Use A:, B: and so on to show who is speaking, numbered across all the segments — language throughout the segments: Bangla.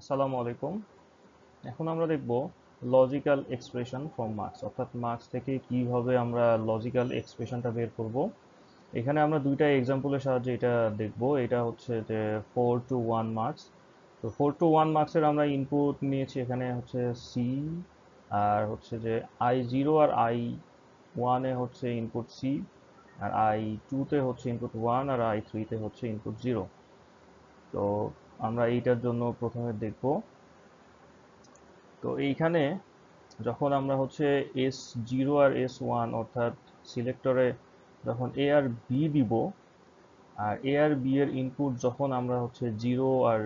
A: আসসালামু আলাইকুম। এখন আমরা দেখব লজিক্যাল এক্সপ্রেশন ফ্রম মার্কস, অর্থাৎ মার্কস থেকে কিভাবে আমরা লজিক্যাল এক্সপ্রেশনটা বের করব। এখানে আমরা দুইটা এক্সাম্পলের সাহায্যে এটা দেখব। এটা হচ্ছে যে 4 to 1 মার্কস। তো 4 to 1 মার্কসের আমরা ইনপুট নিয়েছি, এখানে হচ্ছে সি, আর হচ্ছে যে I0 আর I1 হচ্ছে ইনপুট সি, আর I2 হচ্ছে ইনপুট 1, আর I3 হচ্ছে ইনপুট 0। তো আমরা এইটার জন্য প্রথমে দেখব। তো এইখানে যখন আমরা হচ্ছে S0 আর S1 অর্থাৎ সিলেক্টরে যখন এ আর বি দিব, আর এ আর বি এর ইনপুট যখন আমরা হচ্ছে জিরো আর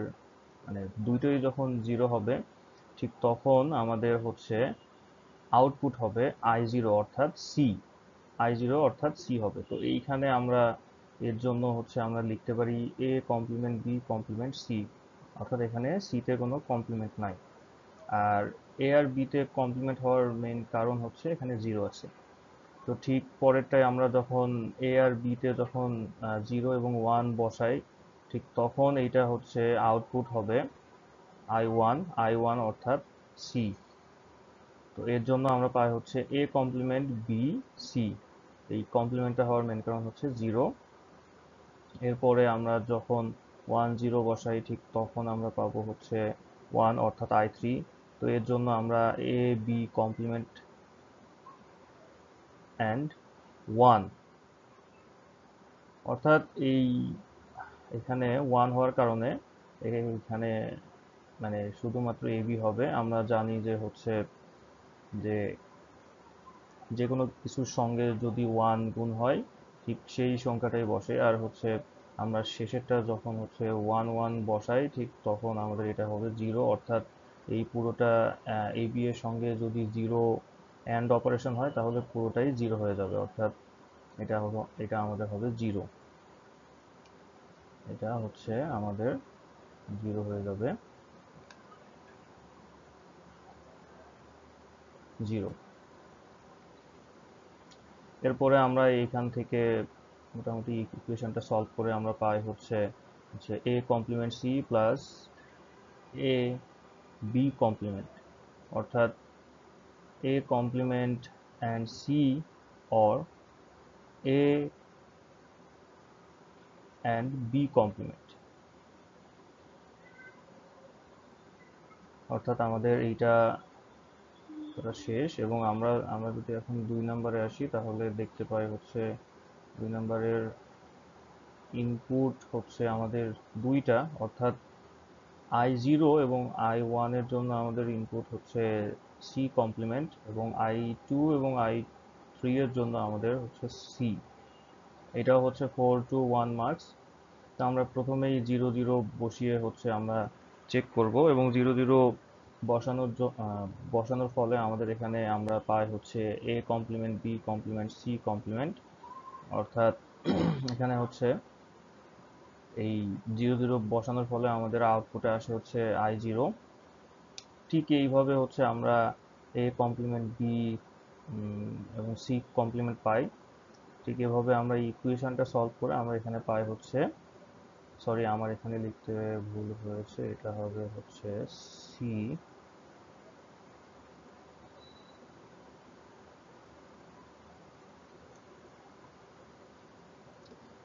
A: মানে দুইটাই যখন জিরো হবে, ঠিক তখন আমাদের হচ্ছে আউটপুট হবে I0 অর্থাৎ সি। I0 অর্থাৎ সি হবে। তো এইখানে আমরা এর জন্য হচ্ছে আমরা লিখতে পারি A complement B complement C, অর্থাৎ এখানে সিতে কোনো কমপ্লিমেন্ট নাই। আর এ আর বিতে কমপ্লিমেন্ট হওয়ার মেইন কারণ হচ্ছে এখানে জিরো আছে। তো ঠিক পরেরটাই আমরা যখন এ আর বিতে যখন জিরো এবং ওয়ান বসাই, ঠিক তখন এইটা হচ্ছে আউটপুট হবে I1 অর্থাৎ সি। তো এর জন্য আমরা পাই হচ্ছে এ কমপ্লিমেন্ট বি সি। এই কমপ্লিমেন্টটা হওয়ার মেইন কারণ হচ্ছে জিরো। এরপরে আমরা যখন 1 0 বসাই, ঠিক তখন আমরা পাবো হচ্ছে 1 অর্থাৎ I3। তো এর জন্য আমরা এ বি কমপ্লিমেন্ট অ্যান্ড 1, অর্থাৎ এখানে 1 হওয়ার কারণে এখানে মানে শুধুমাত্র এ বি হবে। আমরা জানি যে হচ্ছে যে যে কোনো কিছুর সঙ্গে যদি 1 গুণ হয়, ঠিক সেই সংখ্যাটাই বসে। আর হচ্ছে আমরা শেষেরটা যখন হচ্ছে 1 1 বসাই, ঠিক তখন আমাদের এটা হবে জিরো, অর্থাৎ এই পুরোটা এ বি এর সঙ্গে যদি জিরো অ্যান্ড অপারেশন হয় তাহলে পুরোটাই জিরো হয়ে যাবে, অর্থাৎ এটা আমাদের হবে জিরো। এটা হচ্ছে আমাদের জিরো হয়ে যাবে, জিরো। এরপরে আমরা এইখান থেকে মোটামুটি ইকুয়েশনটা সলভ করে আমরা পাই হচ্ছে হচ্ছে A complement C plus A B complement, অর্থাৎ A complement and C or A and B complement. অর্থাৎ আমাদের এইটা শেষ। এবং আমরা আমরা যদি এখন 2 নম্বরে আসি, তাহলে দেখতে পাই হচ্ছে 2 নম্বরের ইনপুট হচ্ছে আমাদের দুইটা, অর্থাৎ I0 এবং I1 এর জন্য আমাদের ইনপুট হচ্ছে সি কমপ্লিমেন্ট, এবং I2 এবং I3 এর জন্য আমাদের হচ্ছে সি। এটাও হচ্ছে 4 to 1 মার্কস। তো আমরা প্রথমেই 0 0 বসিয়ে হচ্ছে আমরা চেক করব, এবং 0 0 বসানোর ফলে আমাদের এখানে আমরা পাই হচ্ছে A complement B complement C complement, অর্থাৎ এখানে হচ্ছে এই 0 0 বসানোর ফলে আমাদের আউটপুটে আসে হচ্ছে I0। ঠিক এইভাবে হচ্ছে আমরা এ কমপ্লিমেন্ট বি এবং সি কমপ্লিমেন্ট পাই। ঠিক এভাবে আমরা ইকুয়েশনটা সলভ করে আমরা এখানে পাই হচ্ছে, সরি আমার এখানে লিখতে ভুল হয়েছে, এটা হবে হচ্ছে সি,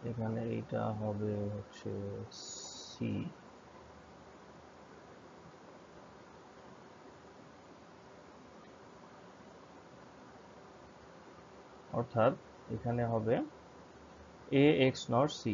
A: এখানে এটা হবে হচ্ছে সি, অর্থাৎ এখানে হবে এ এক্স নট সি।